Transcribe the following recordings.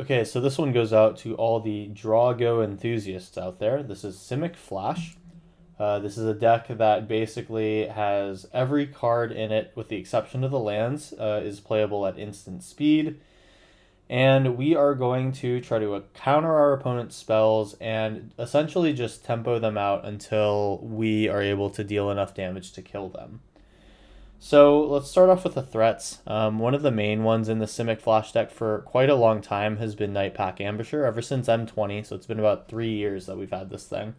Okay, so this one goes out to all the draw go enthusiasts out there. This is Simic Flash. This is a deck that basically has every card in it, with the exception of the lands, is playable at instant speed. And we are going to try to counter our opponent's spells and essentially just tempo them out until we are able to deal enough damage to kill them. So let's start off with the threats. One of the main ones in the Simic Flash deck for quite a long time has been Nightpack Ambusher, ever since M20, so it's been about 3 years that we've had this thing.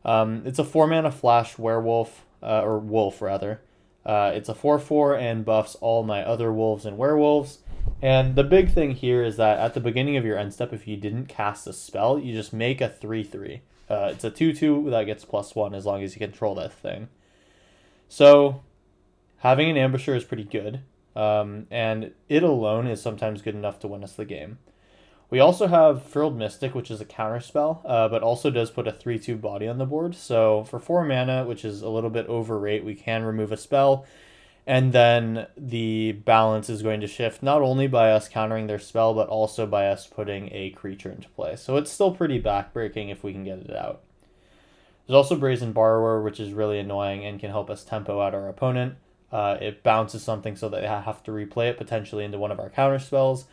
It's a 4-mana Flash werewolf, or wolf rather. It's a 4/4 and buffs all my other wolves and werewolves. And the big thing here is that at the beginning of your end step, if you didn't cast a spell, you just make a 3/3. It's a 2/2 that gets +1 as long as you control that thing. So having an Ambusher is pretty good, and it alone is sometimes good enough to win us the game. We also have Frilled Mystic, which is a counter spell, but also does put a 3/2 body on the board. So for 4 mana, which is a little bit overrate, we can remove a spell, and then the balance is going to shift not only by us countering their spell, but also by us putting a creature into play. So it's still pretty backbreaking if we can get it out. There's also Brazen Borrower, which is really annoying and can help us tempo out our opponent. It bounces something so that they have to replay it potentially into one of our counter spells,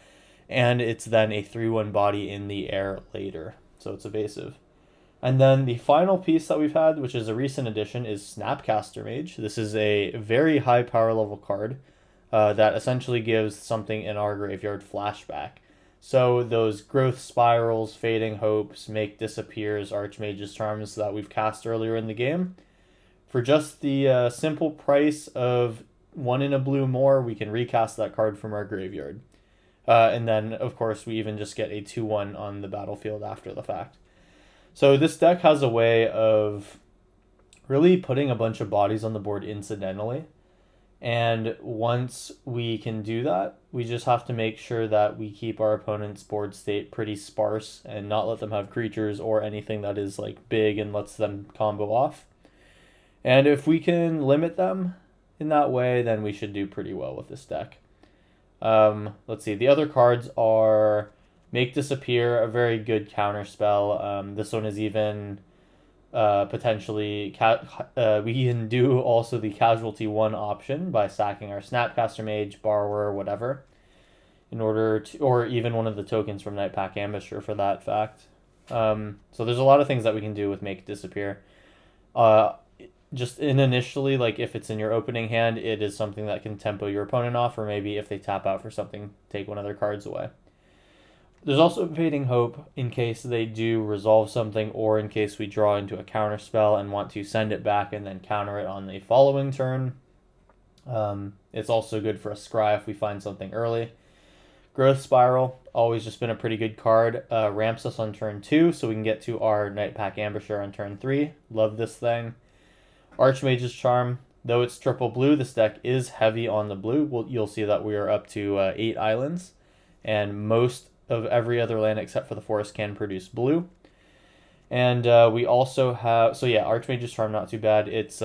and it's then a 3/1 body in the air later, so it's evasive. And then the final piece that we've had, which is a recent addition, is Snapcaster Mage. This is a very high power level card that essentially gives something in our graveyard flashback. So those Growth Spirals, Fading Hopes, Make Disappears, Archmage's Charms that we've cast earlier in the game, for just the simple price of 1 in a blue more, we can recast that card from our graveyard. And then, of course, we even just get a 2/1 on the battlefield after the fact. So this deck has a way of really putting a bunch of bodies on the board incidentally. And once we can do that, we just have to make sure that we keep our opponent's board state pretty sparse and not let them have creatures or anything that is like big and lets them combo off. And if we can limit them in that way, then we should do pretty well with this deck. Let's see. The other cards are Make Disappear, a very good counter spell. This one is even potentially... we can do also the Casualty 1 option by sacking our Snapcaster Mage, Borrower, whatever, in order to... or even one of the tokens from Nightpack Ambusher for that fact. So there's a lot of things that we can do with Make Disappear. Just initially, like if it's in your opening hand, it is something that can tempo your opponent off, or maybe if they tap out for something, take one of their cards away. There's also Fading Hope in case they do resolve something, or in case we draw into a counter spell and want to send it back and then counter it on the following turn. It's also good for a scry if we find something early. Growth Spiral, always just been a pretty good card. Ramps us on turn 2, so we can get to our Nightpack Ambusher on turn 3. Love this thing. Archmage's Charm, though it's triple blue, this deck is heavy on the blue. You'll see that we are up to 8 islands, and most of every other land except for the forest can produce blue. And we also have, so yeah, Archmage's Charm, not too bad. It's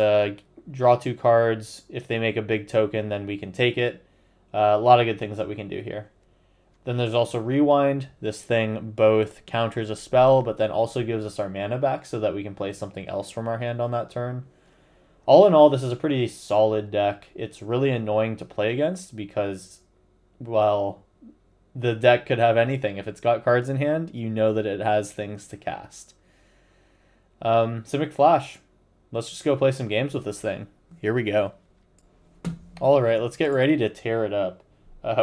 draw 2 cards. If they make a big token, then we can take it. A lot of good things that we can do here. Then there's also Rewind. This thing both counters a spell, but then also gives us our mana back so that we can play something else from our hand on that turn. All in all, this is a pretty solid deck. It's really annoying to play against because, well, the deck could have anything. If it's got cards in hand, you know that it has things to cast. Simic Flash. Let's just go play some games with this thing. Here we go. Alright, let's get ready to tear it up.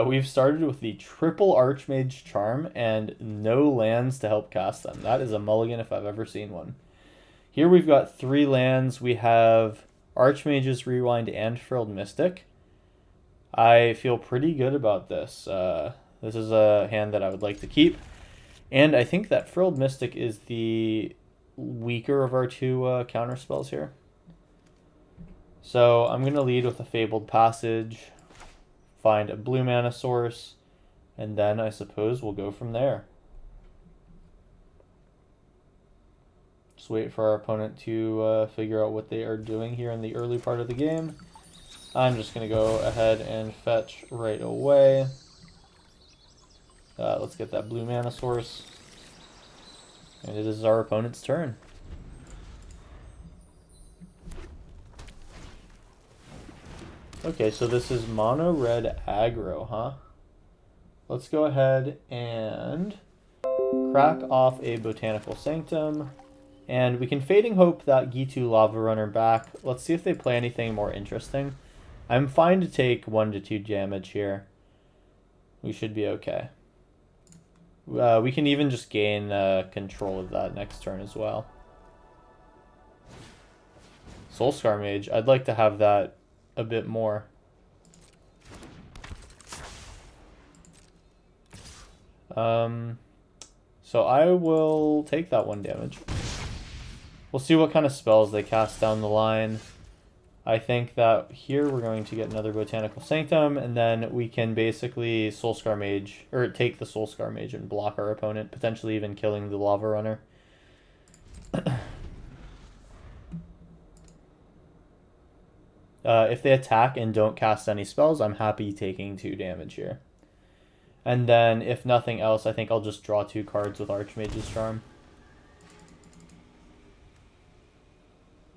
We've started with the triple Archmage Charm and no lands to help cast them. That is a mulligan if I've ever seen one. Here we've got 3 lands. We have Archmage's Rewind and Frilled Mystic. I feel pretty good about this. This is a hand that I would like to keep. And I think that Frilled Mystic is the weaker of our 2 counter spells here. So I'm going to lead with a Fabled Passage, find a blue mana source, and then I suppose we'll go from there. Just wait for our opponent to figure out what they are doing here in the early part of the game. I'm just going to go ahead and fetch right away. Let's get that blue mana source. And it is our opponent's turn. Okay, so this is mono red aggro, huh? Let's go ahead and crack off a Botanical Sanctum. And we can Fading Hope that Gitu Lava Runner back. Let's see if they play anything more interesting. I'm fine to take 1 to 2 damage here. We should be okay. We can even just gain control of that next turn as well. Soulscar Mage, I'd like to have that a bit more. So I will take that 1 damage. We'll see what kind of spells they cast down the line. I think that here we're going to get another Botanical Sanctum, and then we can basically Soulscar Mage, or take the Soulscar Mage and block our opponent, potentially even killing the Lava Runner. If they attack and don't cast any spells, I'm happy taking 2 damage here. And then, if nothing else, I think I'll just draw 2 cards with Archmage's Charm.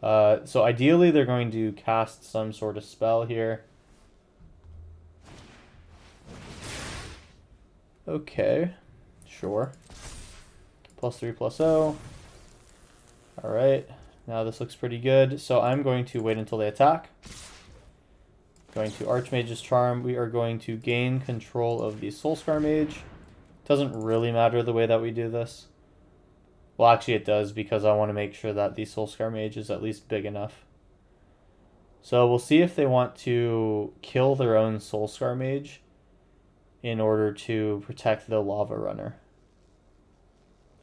So ideally, they're going to cast some sort of spell here. Okay, sure. +3/+0. Alright, now this looks pretty good. So I'm going to wait until they attack. Going to Archmage's Charm. We are going to gain control of the Soulscar Mage. Doesn't really matter the way that we do this. Well, actually it does, because I want to make sure that the Soulscar Mage is at least big enough. So we'll see if they want to kill their own Soulscar Mage in order to protect the Lava Runner.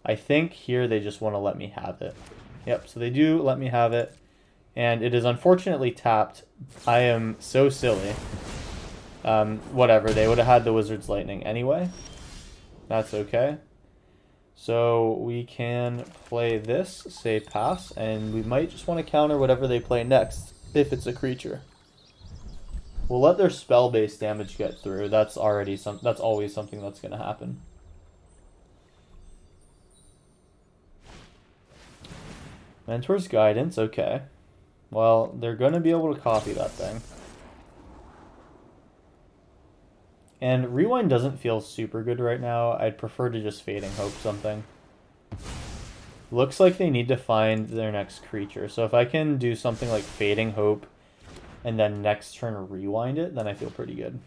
I think here they just want to let me have it. Yep, so they do let me have it. And it is unfortunately tapped. I am so silly. Whatever, they would have had the Wizard's Lightning anyway. That's okay. So we can play this, say pass, and we might just want to counter whatever they play next, if it's a creature. We'll let their spell-based damage get through. That's always something that's going to happen. Mentor's Guidance, okay. Well, they're going to be able to copy that thing. And Rewind doesn't feel super good right now. I'd prefer to just Fading Hope something. Looks like they need to find their next creature. So if I can do something like Fading Hope and then next turn Rewind it, then I feel pretty good.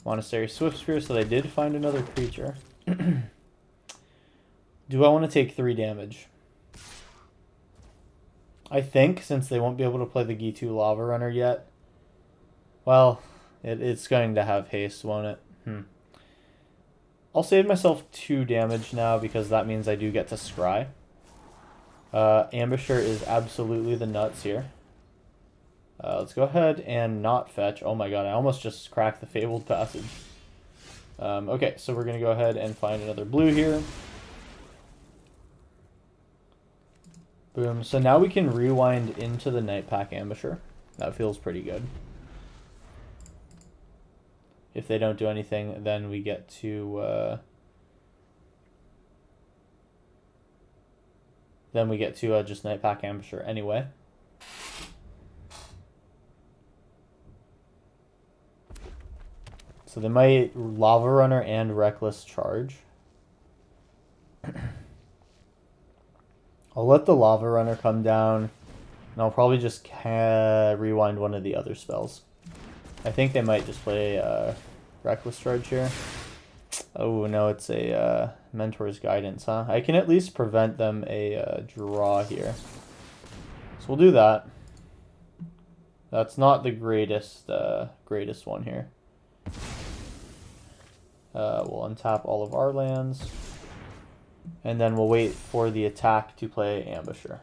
Monastery Swiftspear, so they did find another creature. Do I want to take 3 damage? I think, since they won't be able to play the Gitu Lava Runner yet. Well, it's going to have haste, won't it? I'll save myself 2 damage now, because that means I do get to scry. Ambusher is absolutely the nuts here. Let's go ahead and not fetch. Oh my god, I almost just cracked the Fabled Passage. Okay, so we're going to go ahead and find another blue here. Boom. So now we can rewind into the Night Pack Ambusher. That feels pretty good. If they don't do anything, then we get to just Night Pack Ambusher anyway. So they might Lava Runner and Reckless Charge. I'll let the Lava Runner come down, and I'll probably just rewind one of the other spells. I think they might just play Reckless Charge here. Oh no, it's a Mentor's Guidance, huh? I can at least prevent them a draw here. So we'll do that. That's not the greatest one here. We'll untap all of our lands. And then we'll wait for the attack to play Ambusher.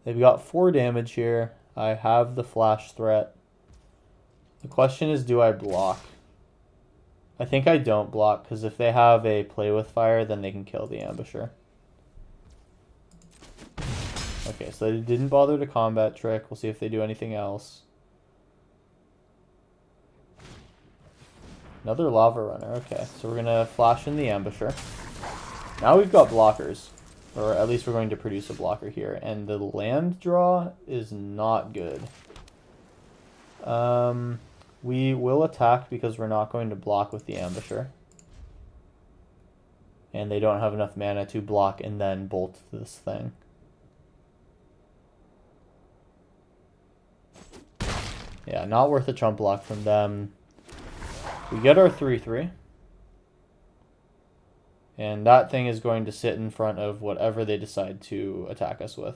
They've got 4 damage here. I have the flash threat. The question is, do I block? I think I don't block, because if they have a play with fire, then they can kill the Ambusher. Okay, so they didn't bother to combat trick. We'll see if they do anything else. Another lava runner. Okay, so we're gonna flash in the ambusher. Now we've got blockers, or at least we're going to produce a blocker here, and the land draw is not good. We will attack because we're not going to block with the ambusher. And they don't have enough mana to block and then bolt this thing. Yeah, not worth a chump block from them. We get our 3/3. And that thing is going to sit in front of whatever they decide to attack us with.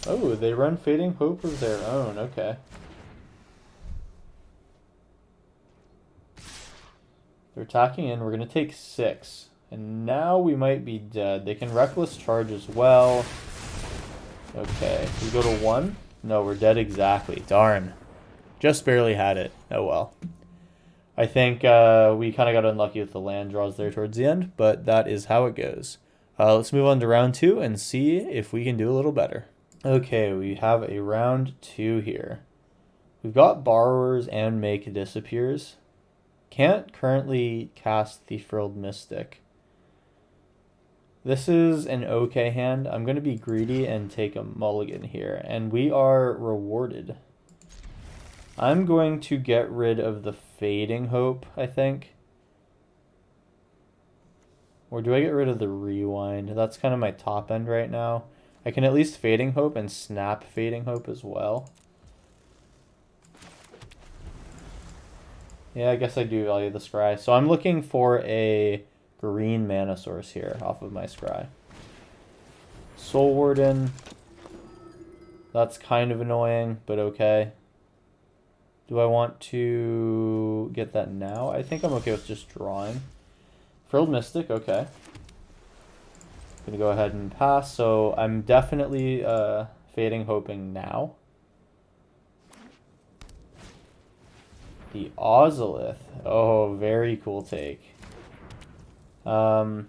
Oh, they run Fading Hope of their own. Okay. They're attacking in. We're going to take 6. And now we might be dead. They can Reckless Charge as well. Okay. We go to 1. No, we're dead exactly. Darn. Just barely had it. Oh well. I think we kind of got unlucky with the land draws there towards the end, but that is how it goes. Let's move on to round 2 and see if we can do a little better. Okay, we have a round 2 here. We've got Borrowers and Make Disappears. Can't currently cast the Frilled Mystic. This is an okay hand. I'm going to be greedy and take a mulligan here, and we are rewarded. I'm going to get rid of the Fading Hope, I think. Or do I get rid of the Rewind? That's kind of my top end right now. I can at least Fading Hope and snap Fading Hope as well. Yeah, I guess I do value the Scry. So I'm looking for a green mana source here off of my Scry. Soul Warden. That's kind of annoying, but okay. Do I want to get that now? I think I'm okay with just drawing. Frilled Mystic, okay. Gonna go ahead and pass, so I'm definitely Fading Hoping now. The Ozolith. Oh, very cool take. Well,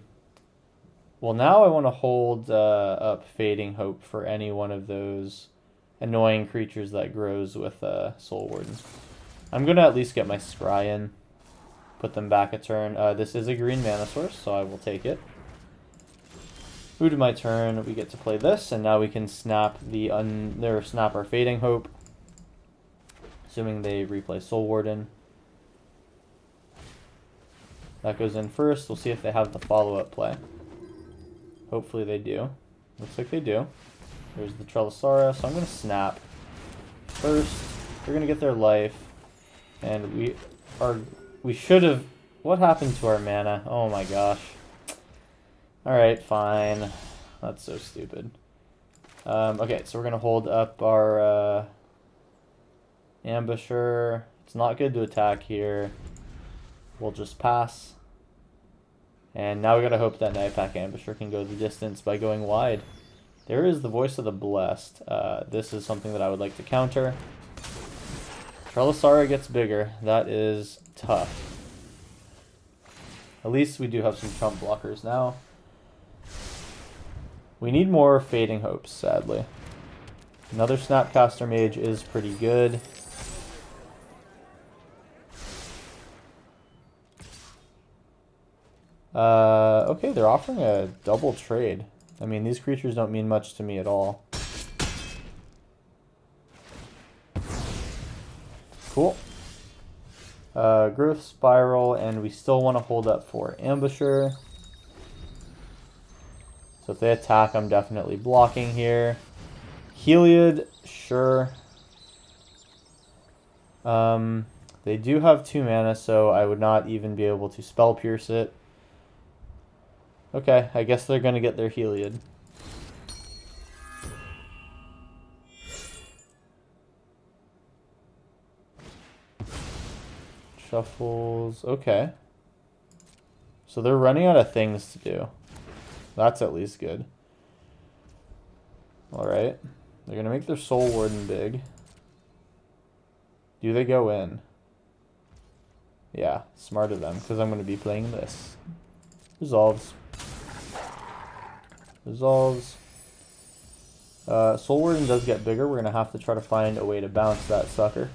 now I want to hold up Fading Hope for any one of those annoying creatures that grows with Soul Warden. I'm going to at least get my Scry in. Put them back a turn. This is a green mana source, so I will take it. Move to my turn. We get to play this, and now we can snap snap our Fading Hope. Assuming they replay Soul Warden. That goes in first. We'll see if they have the follow-up play. Hopefully they do. Looks like they do. There's the Trellisara, so I'm going to snap. First, they're going to get their life. And we should have... What happened to our mana? Oh my gosh. Alright, fine. That's so stupid. Okay, so we're going to hold up our... Ambusher. It's not good to attack here. We'll just pass. And now we gotta hope that Nightpack Ambusher can go the distance by going wide. There is the Voice of the Blessed. This is something that I would like to counter. Trellisara gets bigger. That is tough. At least we do have some trump blockers now. We need more Fading Hopes, sadly. Another Snapcaster Mage is pretty good. Okay, they're offering a double trade. I mean, these creatures don't mean much to me at all. Cool. Growth Spiral, and we still want to hold up for Ambusher. So if they attack, I'm definitely blocking here. Heliod, sure. They do have 2 mana, so I would not even be able to Spell Pierce it. Okay, I guess they're going to get their Heliod. Shuffles, okay. So they're running out of things to do. That's at least good. Alright. They're going to make their Soul Warden big. Do they go in? Yeah, smart of them, because I'm going to be playing this. Resolves. Resolves. Soul Warden does get bigger. We're going to have to try to find a way to bounce that sucker.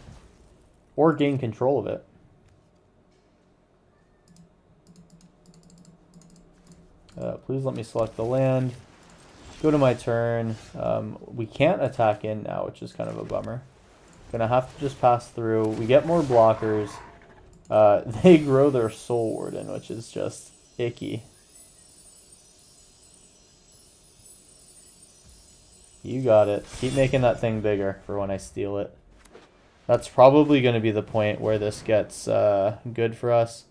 Or gain control of it. Please let me select the land. Go to my turn. We can't attack in now, which is kind of a bummer. Gonna have to just pass through. We get more blockers. They grow their Soul Warden, which is just icky. You got it. Keep making that thing bigger for when I steal it. That's probably going to be the point where this gets good for us.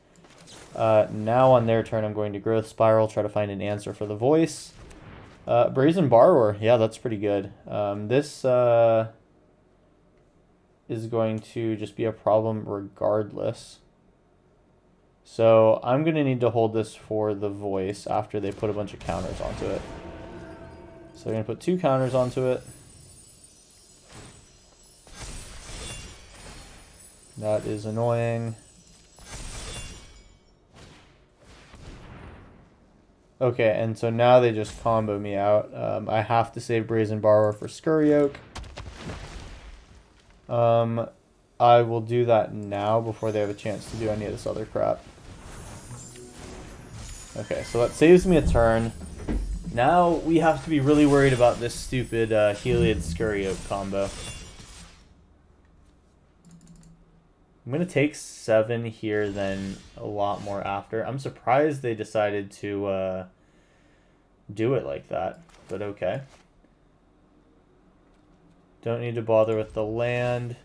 Now on their turn, I'm going to Growth Spiral, try to find an answer for the voice. Brazen Borrower. Yeah, that's pretty good. This is going to just be a problem regardless. So I'm going to need to hold this for the voice after they put a bunch of counters onto it. So they're going to put 2 counters onto it. That is annoying. Okay, and so now they just combo me out. I have to save Brazen Borrower for Scurry Oak. I will do that now before they have a chance to do any of this other crap. Okay, so that saves me a turn. Now we have to be really worried about this stupid Heliod Scurry Oak combo. I'm going to take 7 here, then a lot more after. I'm surprised they decided to do it like that, but okay. Don't need to bother with the land.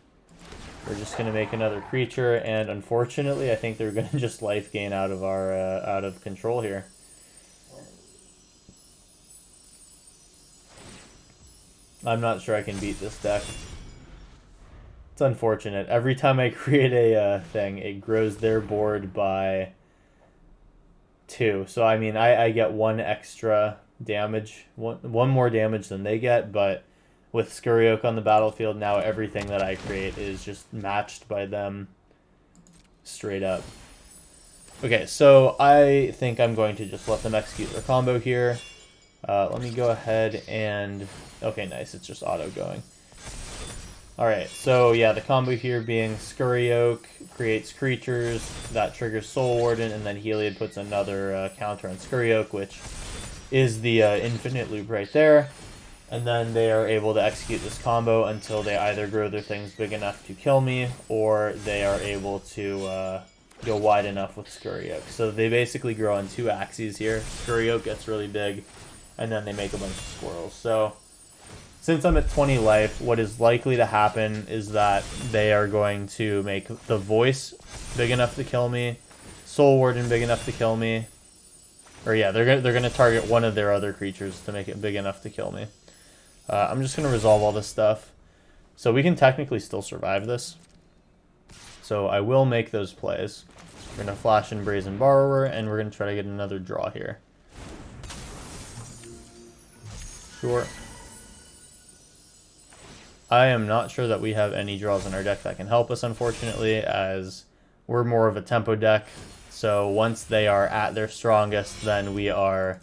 We're just going to make another creature, and unfortunately, I think they're going to just life gain out of our out of control here. I'm not sure I can beat this deck. It's unfortunate. Every time I create a thing, it grows their board by 2. So, I mean, I get 1 extra damage, one more damage than they get, but with Scurry Oak on the battlefield, now everything that I create is just matched by them straight up. Okay, so I think I'm going to just let them execute their combo here. Let me go ahead and... Okay, nice. It's just auto-going. Alright, so yeah, the combo here being Scurry Oak creates creatures, that triggers Soul Warden, and then Heliod puts another counter on Scurry Oak, which is the infinite loop right there. And then they are able to execute this combo until they either grow their things big enough to kill me, or they are able to go wide enough with Scurry Oak. So they basically grow on 2 axes here. Scurry Oak gets really big, and then they make a bunch of squirrels. So since I'm at 20 life, what is likely to happen is that they are going to make the voice big enough to kill me, Soul Warden big enough to kill me, or yeah, they're gonna target one of their other creatures to make it big enough to kill me. I'm just gonna resolve all this stuff, so we can technically still survive this. So I will make those plays. We're gonna flash in Brazen Borrower, and we're gonna try to get another draw here. Sure. I am not sure that we have any draws in our deck that can help us, unfortunately, as we're more of a tempo deck. So once they are at their strongest, then we are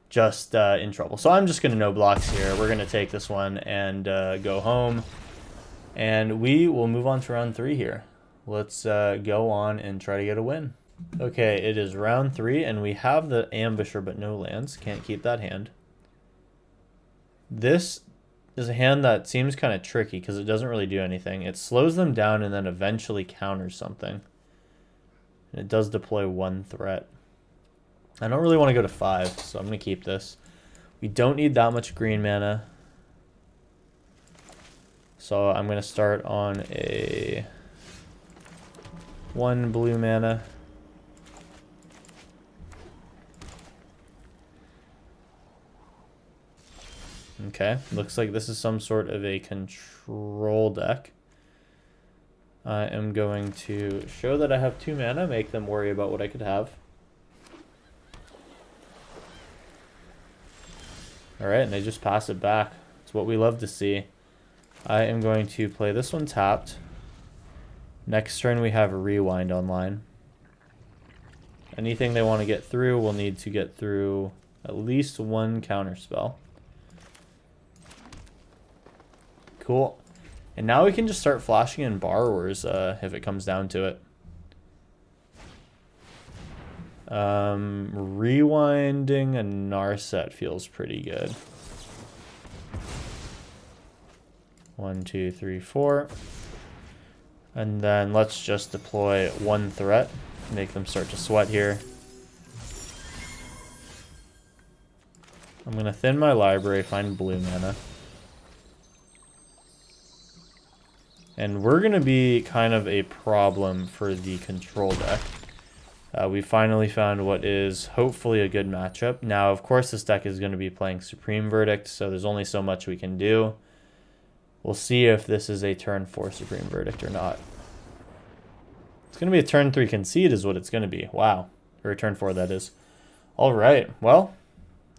just in trouble. So I'm just going to no blocks here. We're going to take this one and go home. And we will move on to round 3 here. Let's go on and try to get a win. Okay, it is round 3, and we have the Ambusher but no lands. Can't keep that hand. This is a hand that seems kind of tricky because it doesn't really do anything. It slows them down and then eventually counters something. And it does deploy 1 threat. I don't really want to go to 5, so I'm going to keep this. We don't need that much green mana. So I'm going to start on a 1 blue mana. Okay, looks like this is some sort of a control deck. I am going to show that I have 2 mana, make them worry about what I could have. Alright, and they just pass it back. It's what we love to see. I am going to play this one tapped. Next turn we have a Rewind online. Anything they want to get through will need to get through at least one counter spell. Cool. And now we can just start flashing in Borrowers if it comes down to it. Rewinding a Narset feels pretty good. 1, 2, 3, 4. And then let's just deploy one threat. Make them start to sweat here. I'm going to thin my library, find blue mana. And we're going to be kind of a problem for the control deck. We finally found what is hopefully a good matchup. Now, of course, this deck is going to be playing Supreme Verdict, so there's only so much we can do. We'll see if this is a turn 4 Supreme Verdict or not. It's going to be a turn 3 Concede is what it's going to be. Wow. Or a turn 4, that is. All right. Well,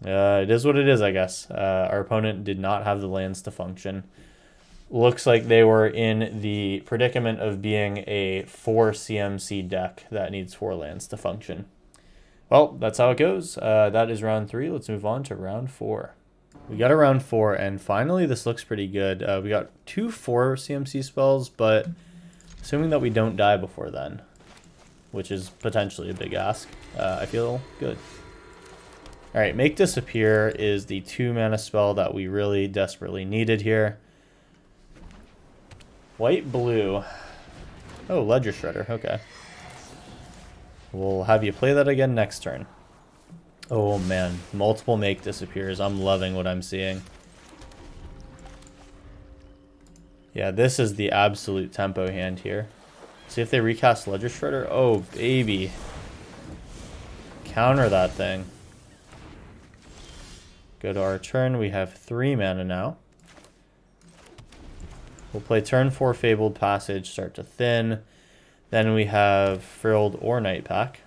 it is what it is, I guess. Our opponent did not have the lands to function. Looks like they were in the predicament of being a 4 CMC deck that needs 4 lands to function. Well, that's how it goes. That is round 3. Let's move on to round 4. We got a round 4, and finally this looks pretty good. We got 2 4 CMC spells, but assuming that we don't die before then, which is potentially a big ask, I feel good. Alright, Make Disappear is the 2 mana spell that we really desperately needed here. White, blue. Oh, Ledger Shredder, okay. We'll have you play that again next turn. Oh man, multiple Make Disappears. I'm loving what I'm seeing. Yeah, this is the absolute tempo hand here. See if they recast Ledger Shredder. Oh, baby. Counter that thing. Go to our turn. We have 3 mana now. We'll play turn 4 Fabled Passage, start to thin. Then we have Frilled or Night Pack.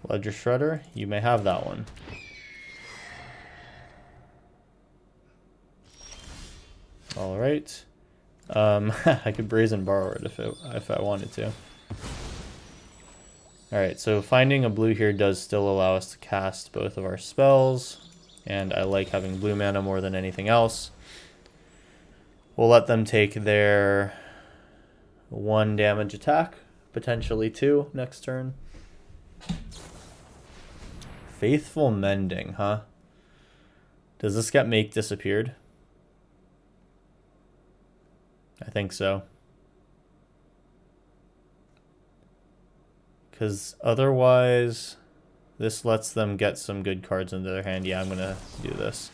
Ledger Shredder, you may have that one. All right. I could Brazen Borrow it if I wanted to. All right, so finding a blue here does still allow us to cast both of our spells, and I like having blue mana more than anything else. We'll let them take their 1 damage attack, potentially 2 next turn. Faithful Mending, huh? Does this get Make Disappeared? I think so. Because otherwise, this lets them get some good cards into their hand. Yeah, I'm going to do this.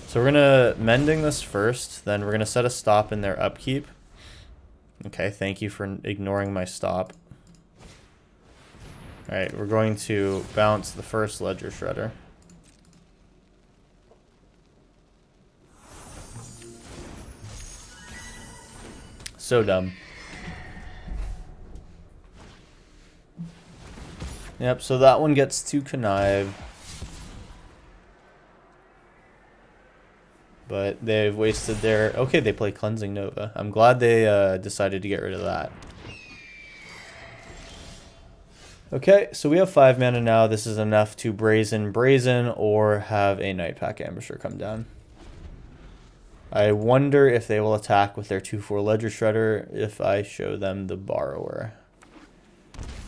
So we're going to Mending this first. Then we're going to set a stop in their upkeep. Okay, thank you for ignoring my stop. Alright, we're going to bounce the first Ledger Shredder. So dumb. Yep, so that one gets to Connive. But they've wasted their... Okay, they play Cleansing Nova. I'm glad they decided to get rid of that. Okay, so we have 5 mana now. This is enough to Brazen or have a Night Pack Ambusher come down. I wonder if they will attack with their 2/4 Ledger Shredder if I show them the Borrower.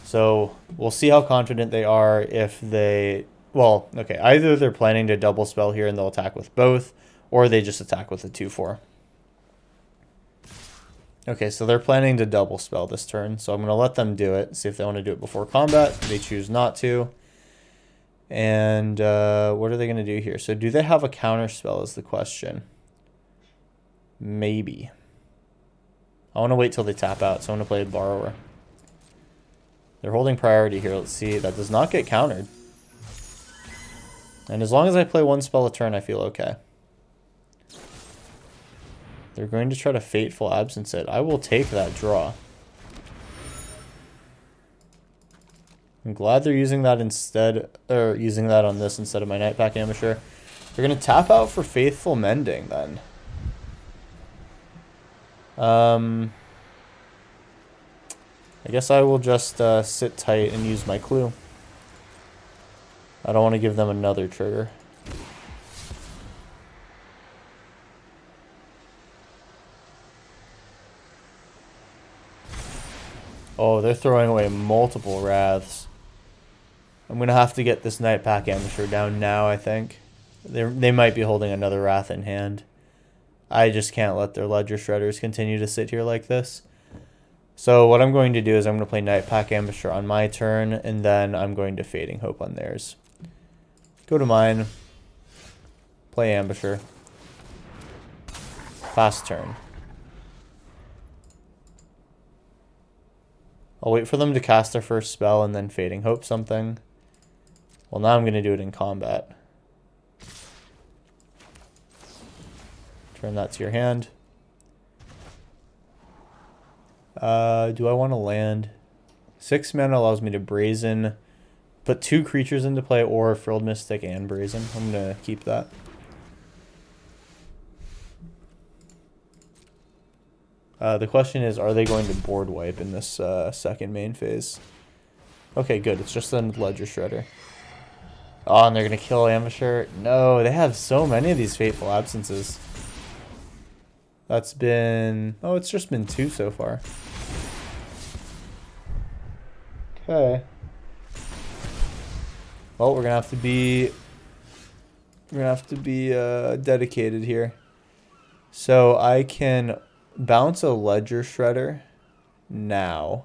So we'll see how confident they are if they... Well, okay, either they're planning to double spell here and they'll attack with both, or they just attack with the 2/4. Okay, so they're planning to double spell this turn, so I'm going to let them do it, see if they want to do it before combat. They choose not to. And what are they going to do here? So do they have a counter spell is the question. Maybe. I want to wait till they tap out, so I'm going to play a Borrower. They're holding priority here. Let's see. That does not get countered. And as long as I play 1 spell a turn, I feel okay. They're going to try to Fateful Absence it. I will take that draw. I'm glad they're using that instead, or using that on this instead of my Night Pack Ambusher. They're going to tap out for Faithful Mending then. I guess I will just sit tight and use my clue. I don't want to give them another trigger. Oh, they're throwing away multiple Wraths. I'm going to have to get this Night Pack Amateur down now, I think. They might be holding another Wrath in hand. I just can't let their Ledger Shredders continue to sit here like this. So what I'm going to do is I'm going to play Night Pack Ambusher on my turn, and then I'm going to Fading Hope on theirs. Go to mine. Play Ambusher. Fast turn. I'll wait for them to cast their first spell and then Fading Hope something. Well, now I'm going to do it in combat. Turn that to your hand. Do I want to land? 6 mana allows me to Brazen, put 2 creatures into play, or Frilled Mystic and Brazen. I'm going to keep that. The question is, are they going to board wipe in this second main phase? Okay, good. It's just a Ledger Shredder. Oh, and they're going to kill Ambusher? No, they have so many of these Fateful Absences. That's been... Oh, it's just been 2 so far. Okay. Well, we're going to have to be... dedicated here. So I can bounce a Ledger Shredder now.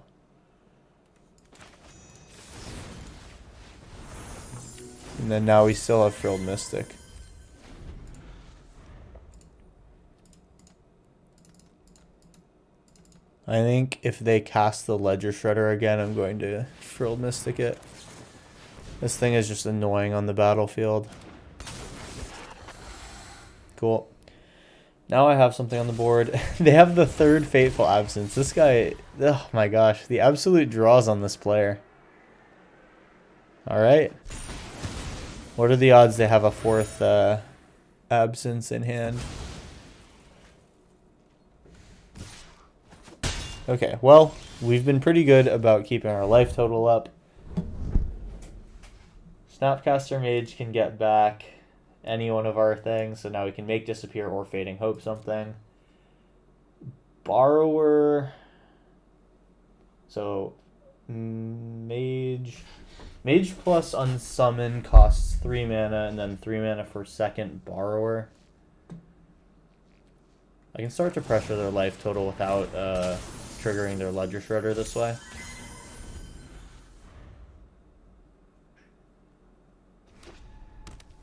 And then now we still have Frilled Mystic. I think if they cast the Ledger Shredder again, I'm going to Frilled Mystic it. This thing is just annoying on the battlefield. Cool. Now I have something on the board. They have the 3rd Fateful Absence. This guy, oh my gosh, the absolute draws on this player. Alright. What are the odds they have a 4th Absence in hand? Okay, well, we've been pretty good about keeping our life total up. Snapcaster Mage can get back any one of our things, so now we can make Disappear or Fading Hope something. Borrower. So, Mage plus Unsummon costs 3 mana, and then 3 mana for second Borrower. I can start to pressure their life total without triggering their Ledger Shredder this way.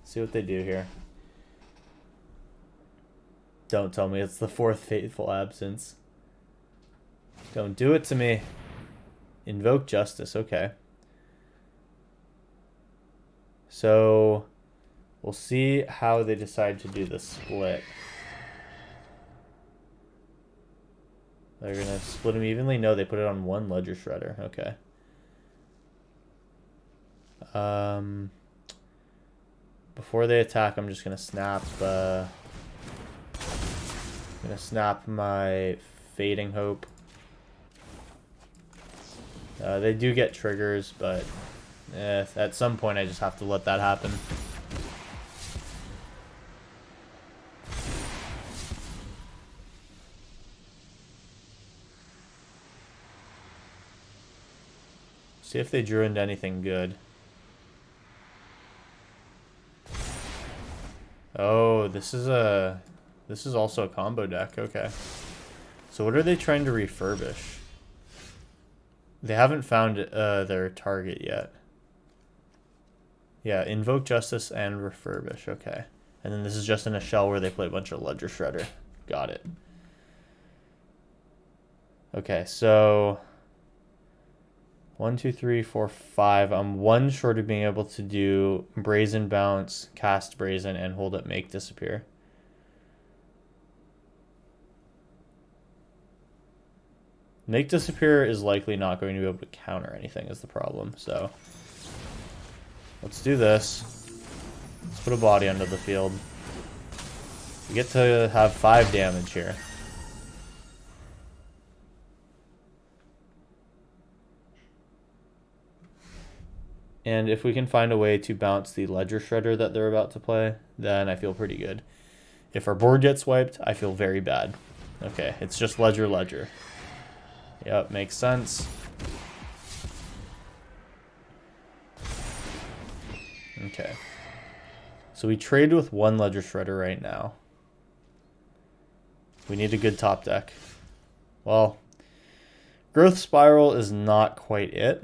See what they do here. Don't tell me it's the 4th Fateful Absence. Don't do it to me. Invoke Justice, okay. So, we'll see how they decide to do the split. They're going to split them evenly? No, they put it on 1 Ledger Shredder. Okay. Before they attack, I'm just going to snap my Fading Hope. They do get triggers, but at some point I just have to let that happen. See if they drew into anything good. Oh, this is also a combo deck. Okay. So what are they trying to refurbish? They haven't found their target yet. Yeah, Invoke Justice and Refurbish. Okay. And then this is just in a shell where they play a bunch of Ledger Shredder. Got it. Okay, so 1, 2, 3, 4, 5. I'm 1 short of being able to do Brazen Bounce, cast Brazen, and hold it, make Disappear. Make Disappear is likely not going to be able to counter anything is the problem, so let's do this. Let's put a body under the field. We get to have 5 damage here. And if we can find a way to bounce the Ledger Shredder that they're about to play, then I feel pretty good. If our board gets wiped, I feel very bad. Okay, it's just Ledger. Yep, makes sense. Okay. So we trade with one Ledger Shredder right now. We need a good top deck. Well, Growth Spiral is not quite it.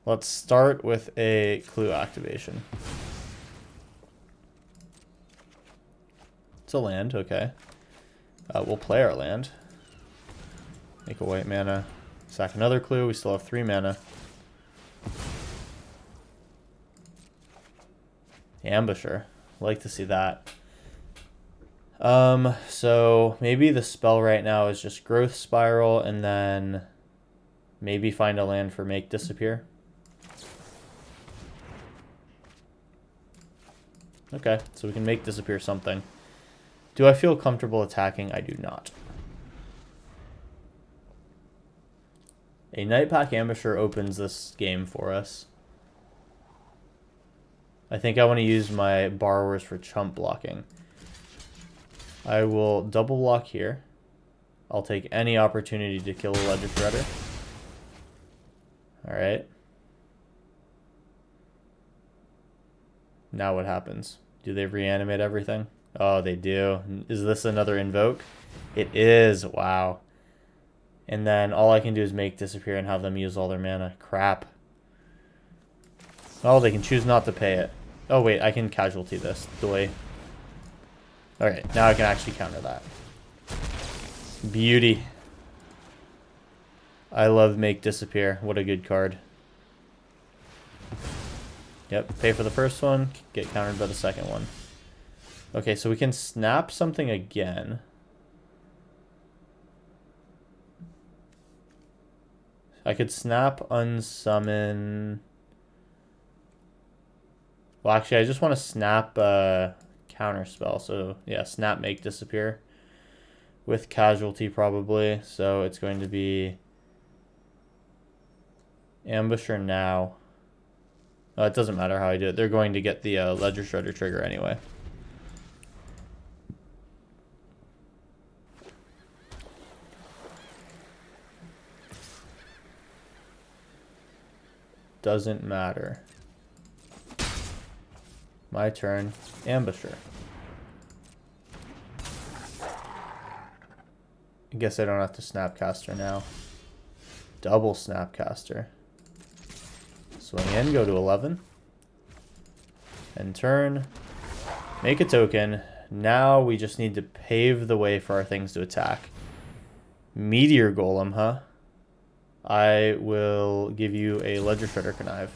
Let's start with a Clue activation. It's a land, okay. We'll play our land. Make a white mana. Sack another Clue. We still have 3 mana. Ambusher. Like to see that. So maybe the spell right now is just Growth Spiral and then maybe find a land for Make Disappear. Okay, so we can Make Disappear something. Do I feel comfortable attacking? I do not. A Nightpack Ambusher opens this game for us. I think I want to use my Borrowers for chump blocking. I will double block here. I'll take any opportunity to kill a Ledger Shredder. Alright. Now what happens? Do they reanimate everything? Oh, they do. Is this another invoke? It is. Wow. And then all I can do is Make Disappear and have them use all their mana. Crap. Oh, they can choose not to pay it. Oh, wait. I can casualty this. Doy. Alright, now I can actually counter that. Beauty. I love Make Disappear. What a good card. Yep, pay for the first one, get countered by the second one. Okay, so we can snap something again. I could snap, unsummon. Well, actually, I just want to snap counter spell. So, yeah, snap, Make Disappear. With casualty, probably. So, it's going to be Ambusher now. Oh, it doesn't matter how I do it. They're going to get the Ledger Shredder trigger anyway. Doesn't matter. My turn. Ambusher. I guess I don't have to Snapcaster now. Double Snapcaster. Swing in, go to 11. End turn. Make a token. Now we just need to pave the way for our things to attack. Meteor Golem, huh? I will give you a Ledger Shredder Connive.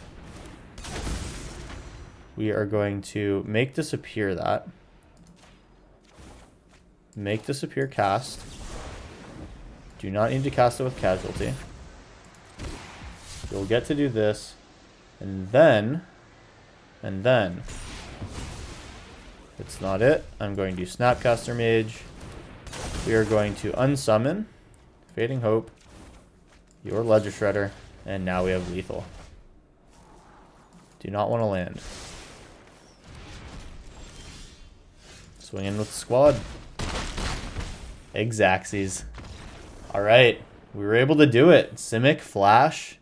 We are going to Make Disappear that. Make Disappear cast. Do not need to cast it with casualty. You'll get to do this. And then, it's not it. I'm going to Snapcaster Mage. We are going to unsummon Fading Hope, your Ledger Shredder, and now we have lethal. Do not want to land. Swing in with the squad. Exaxes. Alright, we were able to do it. Simic Flash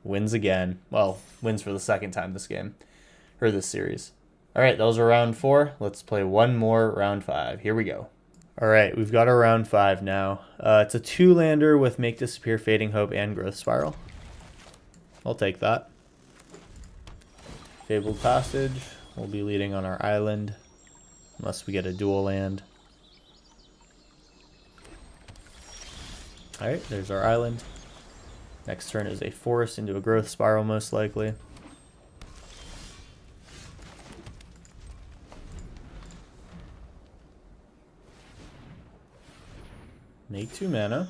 wins again. Well, wins for the second time this game. Or this series. Alright, those are round 4. Let's play one more round 5. Here we go. Alright, we've got our round 5 now. It's a 2-lander with Make Disappear, Fading Hope, and Growth Spiral. I'll take that. Fabled Passage. We'll be leading on our island. Unless we get a dual land. Alright, there's our island. Next turn is a forest into a Growth Spiral, most likely. Make 2 mana.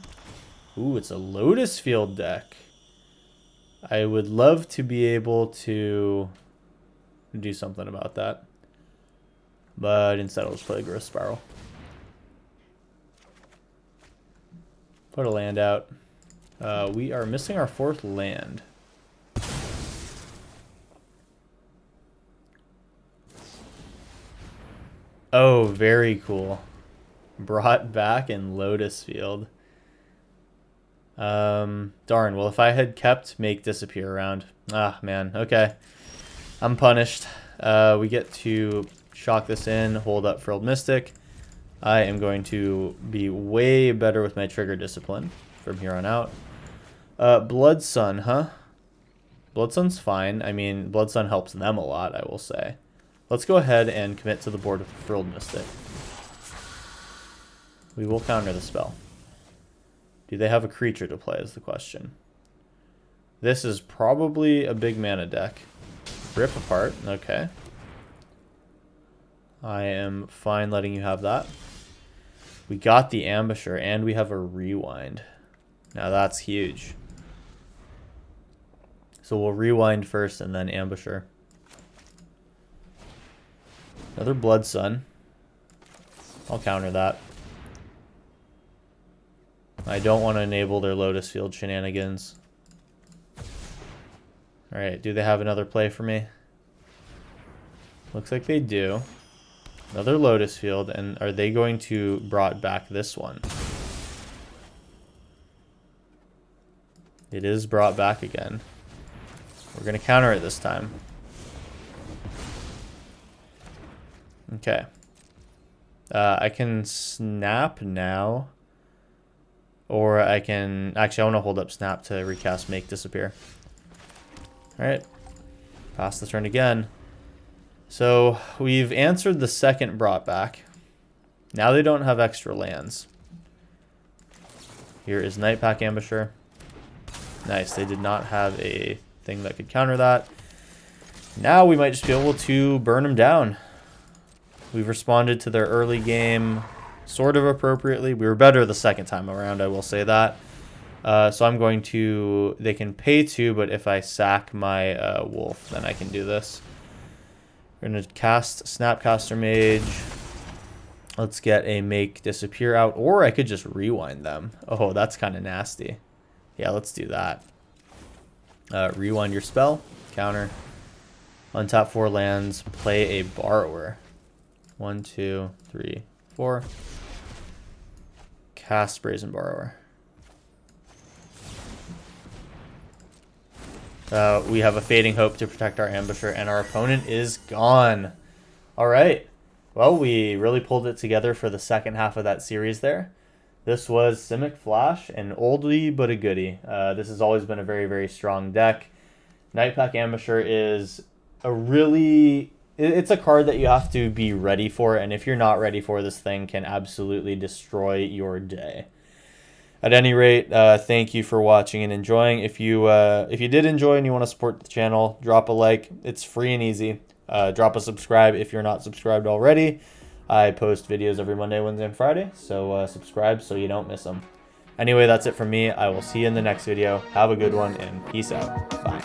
Ooh, it's a Lotus Field deck. I would love to be able to do something about that. But instead I'll just play a Growth Spiral. Put a land out. We are missing our 4th land. Oh, very cool. Brought back in Lotus Field. Darn. Well, if I had kept make disappear around. Ah, man. Okay. I'm punished. We get to shock this in, hold up Frilled Mystic. I am going to be way better with my trigger discipline from here on out. Blood Sun, huh? Blood Sun's fine. I mean, Blood Sun helps them a lot, I will say. Let's go ahead and commit to the board with Frilled Mystic. We will counter the spell. Do they have a creature to play is the question. This is probably a big mana deck. Rip Apart, okay. I am fine letting you have that. We got the Ambusher and we have a Rewind. Now that's huge. So we'll Rewind first and then Ambusher. Another Blood Sun. I'll counter that. I don't want to enable their Lotus Field shenanigans. Alright, do they have another play for me? Looks like they do. Another Lotus Field, and are they going to brought back this one? It is brought back again. We're going to counter it this time. Okay. I can snap now. Or I can... Actually, I want to hold up snap to recast make disappear. Alright. Pass the turn again. So, we've answered the second brought back. Now they don't have extra lands. Here is Night Pack Ambusher. Nice, they did not have a thing that could counter that. Now we might just be able to burn them down. We've responded to their early game sort of appropriately. We were better the second time around, I will say that. So I'm going to... They can pay 2, but if I sack my wolf, then I can do this. We're going to cast Snapcaster Mage. Let's get a make disappear out, or I could just rewind them. Oh, that's kind of nasty. Yeah, let's do that. Rewind your spell, counter. Untap 4 lands, play a borrower. 1, 2, 3, 4. Cast Brazen Borrower. We have a Fading Hope to protect our Ambusher, and our opponent is gone. Alright. Well, we really pulled it together for the second half of that series there. This was Simic Flash, an oldie but a goodie. This has always been a very, very strong deck. Nightpack Ambusher is a really... It's a card that you have to be ready for, and if you're not ready for, this thing can absolutely destroy your day. At any rate, thank you for watching and enjoying. If you did enjoy and you want to support the channel, drop a like. It's free and easy. Drop a subscribe if you're not subscribed already. I post videos every Monday, Wednesday, and Friday, so subscribe so you don't miss them. Anyway, that's it from me. I will see you in the next video. Have a good one, and peace out. Bye.